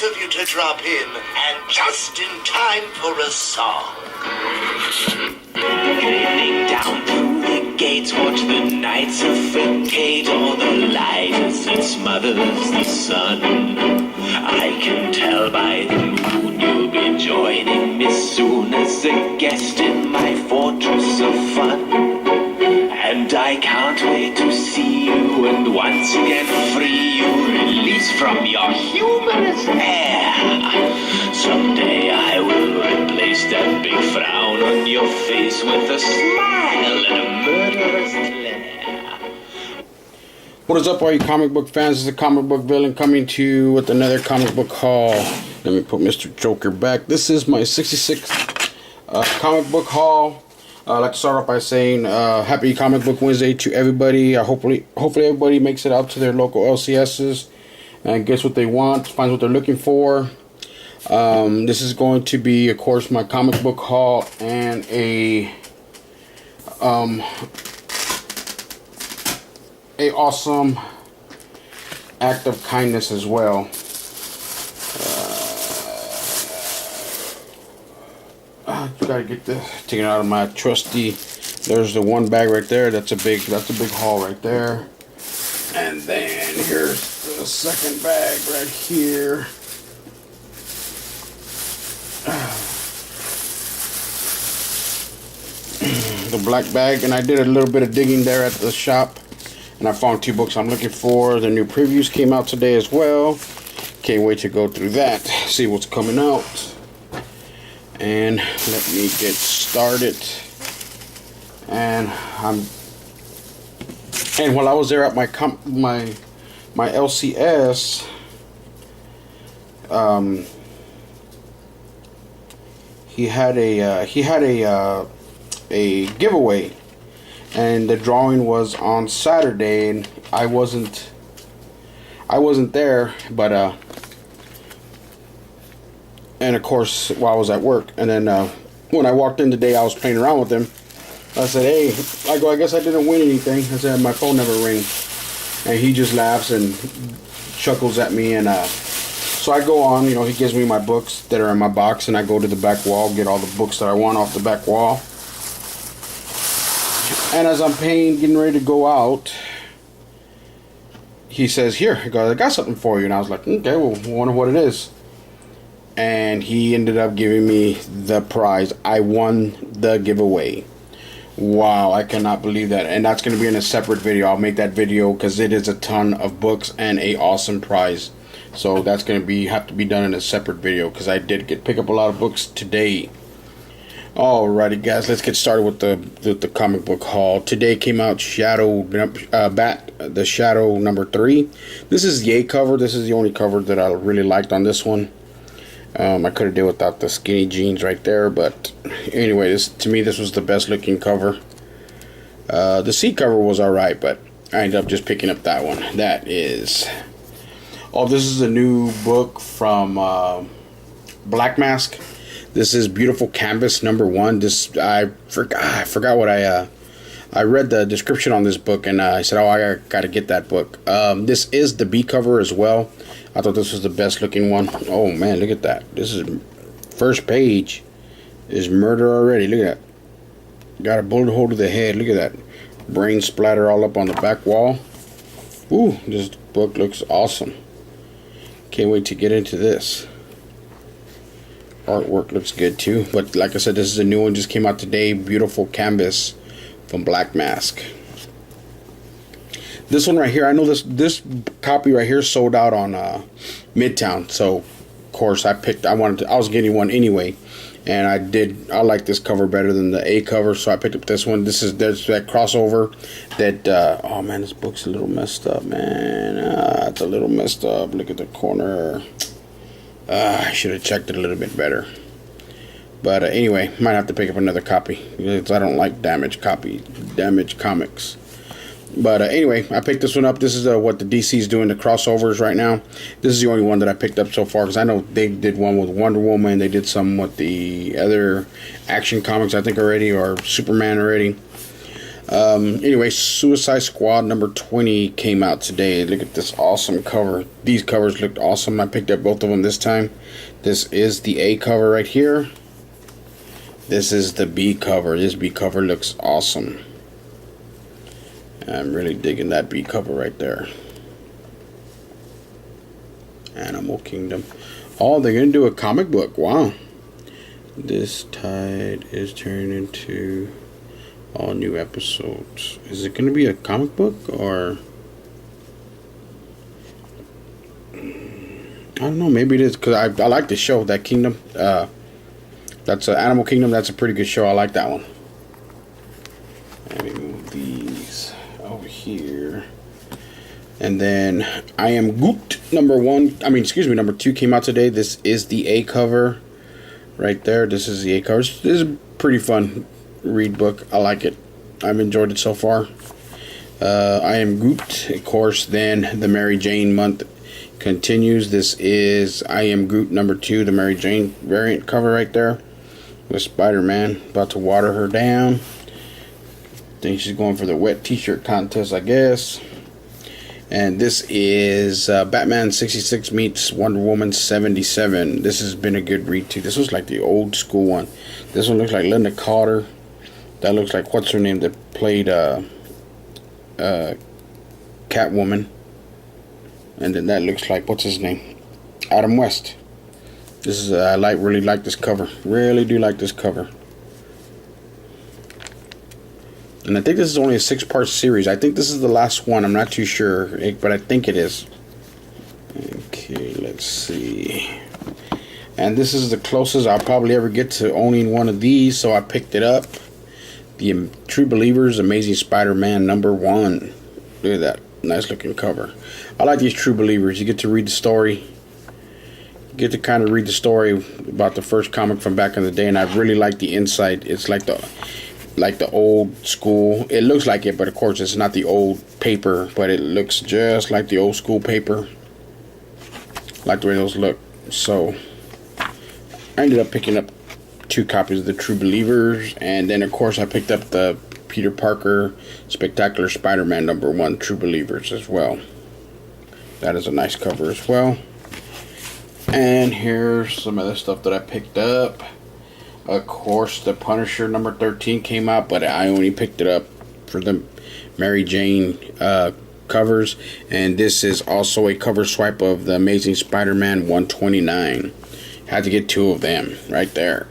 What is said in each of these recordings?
of you to drop in, and just in time for a song. Drifting down through the gates, watch the night suffocate all the light as it smothers the sun. I can tell by the moon you'll be joining me soon as a guest in my fortress of fun. And I can't wait to see you and once again free you, release from your humorous air. Someday I will replace that big frown on your face with a smile and a murderous glare. What is up, all you comic book fans? This is a comic book villain coming to you with another comic book haul. Let me put Mr. Joker back. This is my 66th comic book haul. I'd like to start off by saying happy Comic Book Wednesday to everybody. Hopefully everybody makes it out to their local LCSs and gets what they want, finds what they're looking for. This is going to be, of course, my comic book haul and a awesome act of kindness as well. You gotta get this taken out of my trusty. There's the one bag right there. That's a big haul right there. And then here's the second bag right here. The black bag, and I did a little bit of digging there at the shop, and I found 2 books I'm looking for. The new previews came out today as well. Can't wait to go through that, see what's coming out. And let me get started. And while I was there at my LCS, he had a giveaway, and the drawing was on Saturday, and I wasn't there, but and of course, while I was at work, and then when I walked in today, I was playing around with him. I said, "Hey," I guess I didn't win anything. I said, "My phone never rings," and he just laughs and chuckles at me. And so I go on. He gives me my books that are in my box, and I go to the back wall, get all the books that I want off the back wall. And as I'm getting ready to go out, he says, "Here," he goes, "I got something for you." And I was like, "Okay, well, I wonder what it is." And he ended up giving me the prize. I won the giveaway. Wow, I cannot believe that. And that's going to be in a separate video. I'll make that video because it is a ton of books and a awesome prize. So that's going to have to be done in a separate video because I did pick up a lot of books today. Alrighty, guys, let's get started with the comic book haul. Today came out the Shadow number 3. This is the A cover. This is the only cover that I really liked on this one. I could have did without the skinny jeans right there, but anyway, to me this was the best looking cover. The C cover was alright, but I ended up just picking up that one. This is a new book from Black Mask. This is Beautiful Canvas number 1. I forgot what I read the description on this book, and I said, "Oh, I gotta get that book." This is the B cover as well. I thought this was the best looking one. Oh man, look at that. This is first page is murder already. Look at that. Got a bullet hole to the head. Look at that. Brain splatter all up on the back wall. Ooh, this book looks awesome. Can't wait to get into this. Artwork looks good too. But like I said, this is a new one. Just came out today. Beautiful Canvas from Black Mask. This one right here, I know this copy right here sold out on Midtown, so of course I was getting one anyway, and I like this cover better than the A cover, so I picked up this one. There's that crossover that oh man, this book's a little messed up, man. It's a little messed up. Look at the corner. I should have checked it a little bit better. But anyway, might have to pick up another copy because I don't like damaged comics. But anyway, I picked this one up. This is what the DC's doing, the crossovers right now. This is the only one that I picked up so far because I know they did one with Wonder Woman. They did some with the other Action Comics, I think, already, or Superman already. Anyway, Suicide Squad number 20 came out today. Look at this awesome cover. These covers looked awesome. I picked up both of them this time. This is the A cover right here. This is the B cover. This B cover looks awesome. I'm really digging that B cover right there. Animal Kingdom. Oh, they're going to do a comic book. Wow. This tide is turned into all new episodes. Is it going to be a comic book or... I don't know. Maybe it is because I like the show, that Kingdom. That's Animal Kingdom. That's a pretty good show. I like that one. Let me move these over here. And then I Am Groot number 2 came out today. This is the A cover right there. This is the A cover. This is a pretty fun read book. I like it. I've enjoyed it so far. I Am Groot, of course. Then the Mary Jane month continues. This is I Am Groot number 2, the Mary Jane variant cover right there with Spider-Man about to water her down. Think she's going for the wet t-shirt contest, I guess. And this is Batman 66 meets Wonder Woman 77. This has been a good read too. This was like the old school one. This one looks like Linda Carter. That looks like, what's her name, that played Catwoman. And then that looks like, what's his name, Adam West. This is I really like this cover. Really do like this cover. And I think this is only a 6-part series. I think this is the last one. I'm not too sure, but I think it is. Okay, let's see. And this is the closest I'll probably ever get to owning one of these, so I picked it up. The True Believers Amazing Spider-Man number 1. Look at that. Nice looking cover. I like these True Believers. You get to read the story. You get to kind of read the story about the first comic from back in the day, and I really like the inside. It's like the old school. It looks like it, but of course it's not the old paper, but it looks just like the old school paper. Like the way those look. So I ended up picking up 2 copies of the True Believers, and then of course I picked up the Peter Parker Spectacular Spider-Man number 1 True Believers as well. That is a nice cover as well. And here's some other stuff that I picked up. Of course, the Punisher number 13 came out, but I only picked it up for the Mary Jane covers. And this is also a cover swipe of the Amazing Spider-Man 129. Had to get 2 of them right there.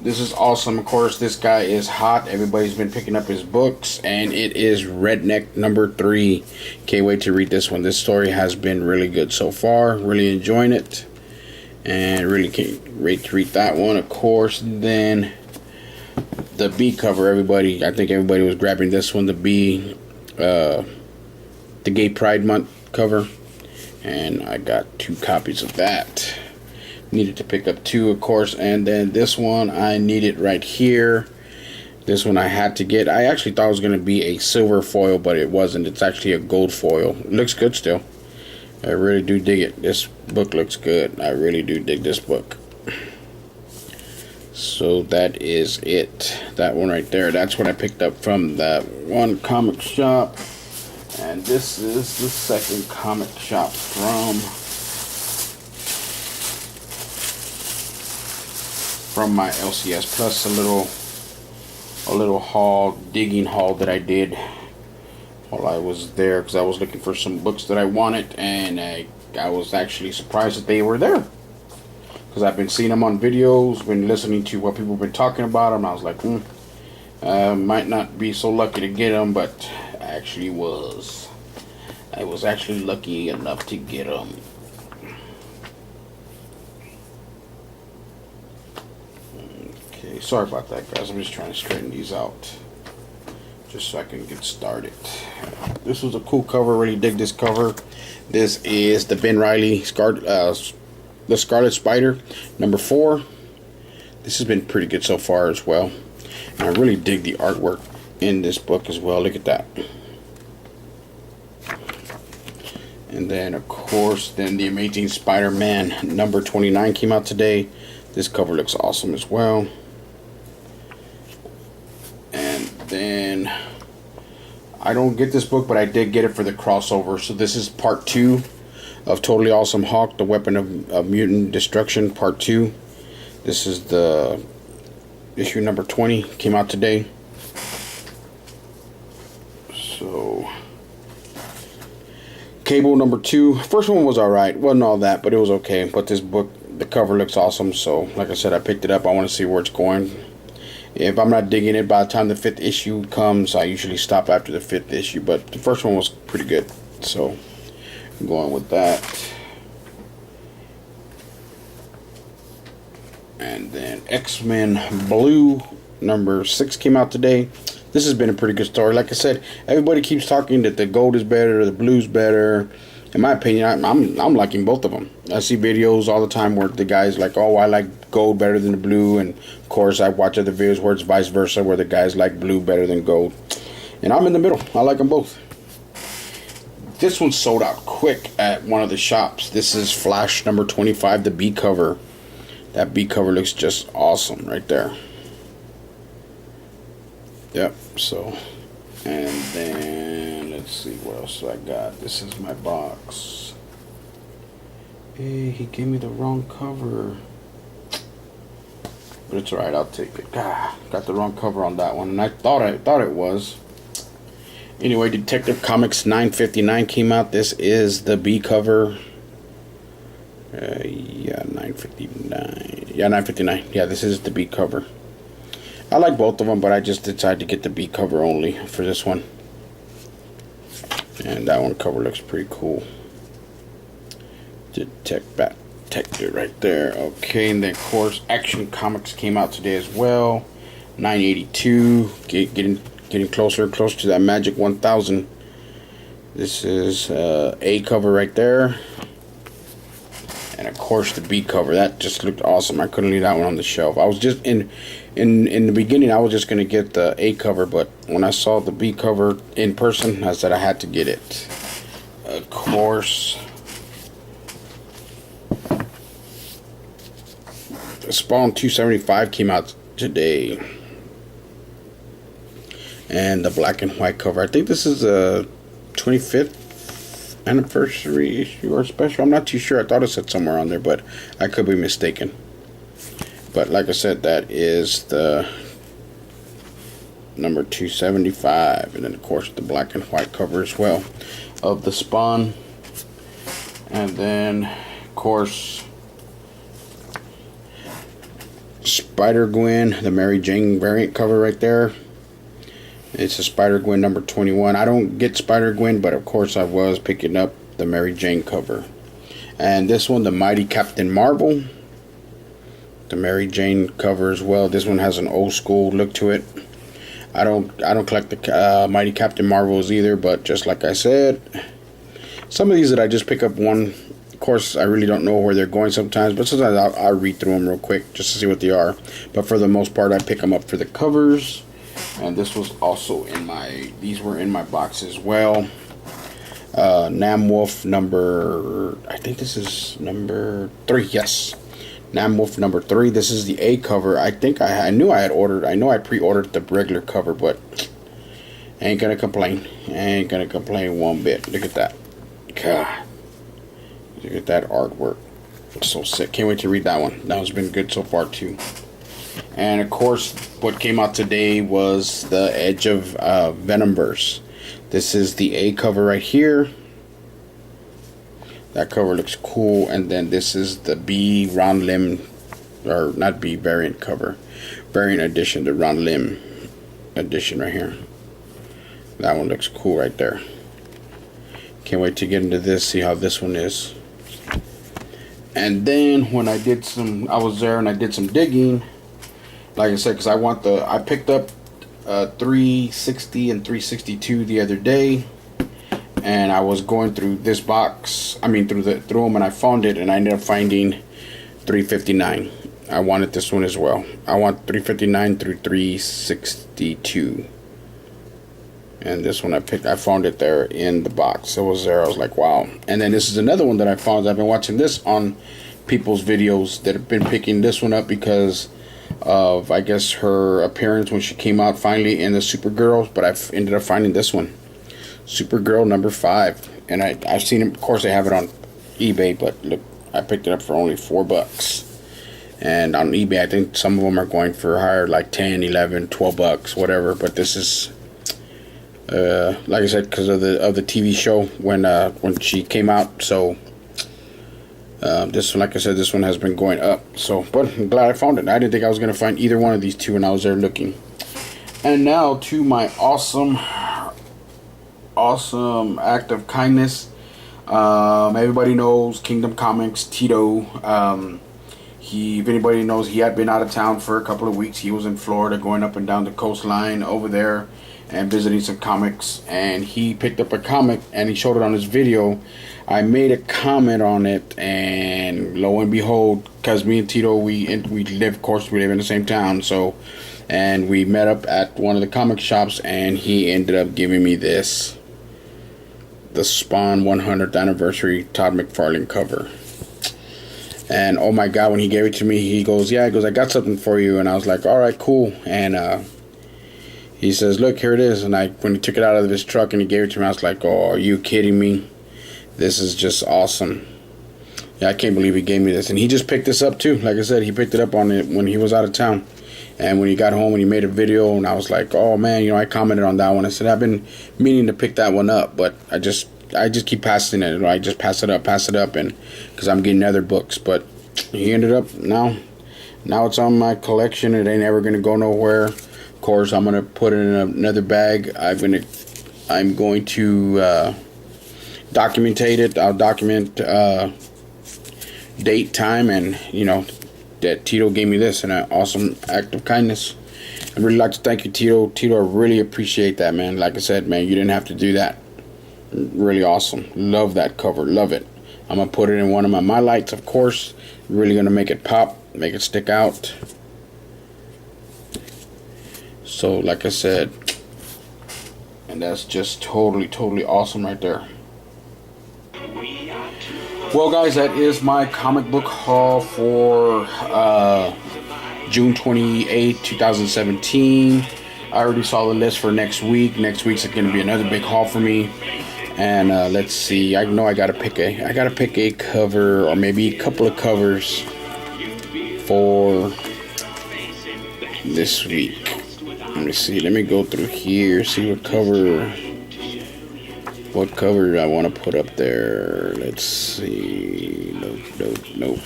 This is awesome. Of course, this guy is hot. Everybody's been picking up his books, and it is Redneck number 3. Can't wait to read this one. This story has been really good so far. Really enjoying it. And really can't wait to read that one, of course. Then the B cover, I think everybody was grabbing this one, the B, the Gay Pride Month cover. And I got 2 copies of that. Needed to pick up 2, of course. And then this one I needed right here. This one I had to get. I actually thought it was going to be a silver foil, but it wasn't. It's actually a gold foil. It looks good still. I really do dig it. This book looks good. I really do dig this book. So that is it. That one right there. That's what I picked up from that one comic shop. And this is the second comic shop from my LCS Plus, a little haul, digging haul that I did while I was there, because I was looking for some books that I wanted, and I was actually surprised that they were there, because I've been seeing them on videos, been listening to what people have been talking about them. I was like, might not be so lucky to get them, but I actually was. I was actually lucky enough to get them. Okay, sorry about that, guys. I'm just trying to straighten these out, just so I can get started. This was a cool cover. Really dig this cover. This is the Ben Reilly the Scarlet Spider number 4. This has been pretty good so far as well. And I really dig the artwork in this book as well. Look at that. And then of course, the Amazing Spider-Man number 29 came out today. This cover looks awesome as well. And I don't get this book, but I did get it for the crossover. So this is part 2 of Totally Awesome Hawk, the Weapon of Mutant Destruction, part 2. This is the issue number 20, came out today. So, Cable number 2. First one was alright, wasn't all that, but it was okay. But this book, the cover looks awesome, so like I said, I picked it up. I want to see where it's going. If I'm not digging it by the time the 5th issue comes, I usually stop after the 5th issue, but the first one was pretty good, so I'm going with that. And then X-Men Blue number 6 came out today. This has been a pretty good story. Like I said, everybody keeps talking that the gold is better, the blue's better. In my opinion, I'm liking both of them. I see videos all the time where the guy's like, oh, I like gold better than the blue. And, of course, I watch other videos where it's vice versa, where the guys like blue better than gold. And I'm in the middle. I like them both. This one sold out quick at one of the shops. This is Flash number 25, the B cover. That B cover looks just awesome right there. Yep, so, and then, let's see what else I got. This is my box. Hey, he gave me the wrong cover. But it's alright, I'll take it. Got the wrong cover on that one, and I thought it was. Anyway, Detective Comics 959 came out. This is the B cover. Yeah, 959. Yeah, 959. Yeah, this is the B cover. I like both of them, but I just decided to get the B cover only for this one. And that one cover looks pretty cool. Detective right there. Okay, and then of course Action Comics came out today as well. 982. Getting closer to that magic 1000. This is A cover right there. And of course the B cover, that just looked awesome. I couldn't leave that one on the shelf. I was just in the beginning, I was just gonna get the A cover, but when I saw the B cover in person, I said I had to get it. Of course, Spawn 275 came out today, and the black and white cover. I think this is a 25th anniversary issue or special. I'm not too sure. I thought it said somewhere on there, but I could be mistaken. But like I said, that is the number 275, and then of course the black and white cover as well of the Spawn. And then of course Spider-Gwen, the Mary Jane variant cover right there. It's a Spider-Gwen number 21. I don't get Spider-Gwen, but of course I was picking up the Mary Jane cover. And this one, the Mighty Captain Marvel. The Mary Jane cover as well. This one has an old school look to it. I don't collect the Mighty Captain Marvels either, but just like I said, some of these that I just pick up one. Of course, I really don't know where they're going sometimes, but sometimes I'll read through them real quick just to see what they are. But for the most part, I pick them up for the covers. And this was also these were in my box as well. Namwolf number, I think this is number 3, yes. Namwolf number 3, this is the A cover. I think I knew I pre-ordered the regular cover, but I ain't gonna complain. One bit. Look at that. God. Look at that artwork. It's so sick. Can't wait to read that one. That one's been good so far too. And of course, what came out today was the Edge of Venomverse. This is the A cover right here. That cover looks cool. And then this is the B round limb, or not B, variant cover. Variant edition, the round limb edition right here. That one looks cool right there. Can't wait to get into this, see how this one is. And then when I was there and I did some digging. Like I said, because I picked up 360 and 362 the other day, and I was going through this box. I mean, through them, and I found it, and I ended up finding 359. I wanted this one as well. I want 359 through 362, and this one I found it there in the box. It was there. I was like, wow. And then this is another one that I found. I've been watching this on people's videos that have been picking this one up because of, I guess, her appearance when she came out finally in the Supergirl, but I've ended up finding this one. Supergirl number 5. And I've seen it, of course I have it on eBay, but look, I picked it up for only $4. And on eBay I think some of them are going for higher, like 10, 11, 12 bucks, whatever. But this is like I said, because of the TV show when she came out. So this one, like I said, this one has been going up. So, but I'm glad I found it. I didn't think I was gonna find either one of these two when I was there looking. And now to my awesome act of kindness. Everybody knows Kingdom Comics, Tito. If anybody knows, he had been out of town for a couple of weeks. He was in Florida, going up and down the coastline over there and visiting some comics. And he picked up a comic and he showed it on his video. I made a comment on it, and lo and behold, because me and Tito, we live, of course, we live in the same town, so, and we met up at one of the comic shops, and he ended up giving me this, the Spawn 100th anniversary Todd McFarlane cover. And oh my God, when he gave it to me, he goes, I got something for you. And I was like, all right, cool. And he says, look, here it is. And when he took it out of his truck and he gave it to me, I was like, oh, are you kidding me? This is just awesome. Yeah, I can't believe he gave me this. And he just picked this up too. Like I said, he picked it up on it when he was out of town. And when he got home and he made a video, and I was like, oh man, I commented on that one. I said, I've been meaning to pick that one up, but I just keep passing it. I just pass it up, and because I'm getting other books. But he ended up now it's on my collection. It ain't ever gonna go nowhere. Of course, I'm gonna put it in another bag. I'm going to documentate it. I'll document date, time, and that Tito gave me this, and an awesome act of kindness. I'd really like to thank you, Tito. Tito, I really appreciate that, man. Like I said, man, you didn't have to do that. Really awesome. Love that cover. Love it. I'm going to put it in one of my lights, of course. Really going to make it pop, make it stick out. So, like I said, and that's just totally awesome right there. Well, guys, that is my comic book haul for June 28, 2017. I already saw the list for next week. Next week's going to be another big haul for me. And let's see. I know I gotta pick a cover, or maybe a couple of covers for this week. Let me see. Let me go through here. See what cover I want to put up there. Let's see. Nope.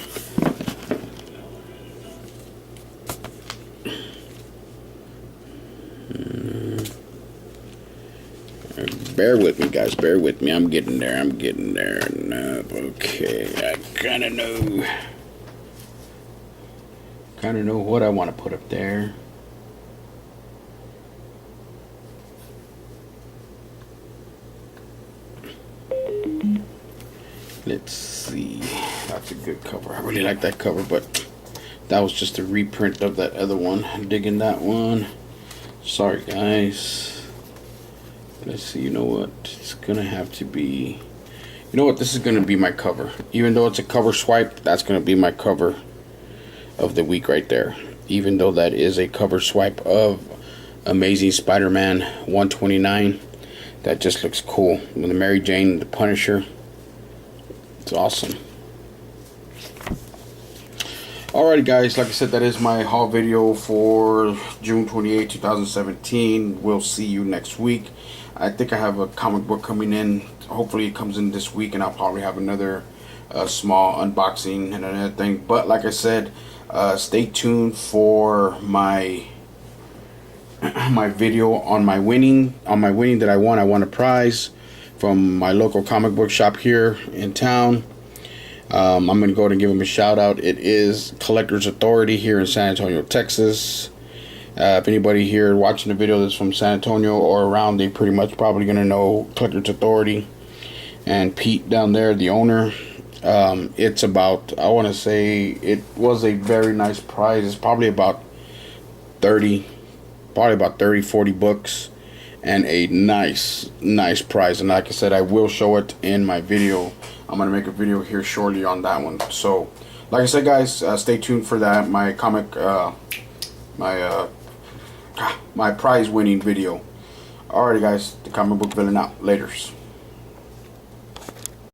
Bear with me, guys. Bear with me. I'm getting there. No, okay. I kind of know what I want to put up there. Let's see. That's a good cover. I really like that cover, but that was just a reprint of that other one. I'm digging that one. Sorry, guys. Let's see. You know what? It's gonna have to be. You know what? This is gonna be my cover. Even though it's a cover swipe, that's gonna be my cover of the week right there. Even though that is a cover swipe of Amazing Spider-Man 129, that just looks cool. With the Mary Jane, the Punisher. It's awesome. Alrighty, guys, like I said, that is my haul video for June 28, 2017. We'll see you next week. I think I have a comic book coming in. Hopefully it comes in this week, and I'll probably have another small unboxing and another thing. But like I said, stay tuned for my video on my winning that I won. I won a prize from my local comic book shop here in town. I'm going to go ahead and give them a shout out. It is Collectors Authority here in San Antonio, Texas. If anybody here watching the video that's from San Antonio or around, they pretty much probably going to know Collectors Authority. And Pete down there, the owner. It's about, I want to say, it was a very nice prize. It's probably about 40 books. And a nice prize. And like I said, I will show it in my video. I'm going to make a video here shortly on that one. So, like I said, guys, stay tuned for that. My comic, my prize winning video. Alrighty, guys. The comic book villain out. Laters.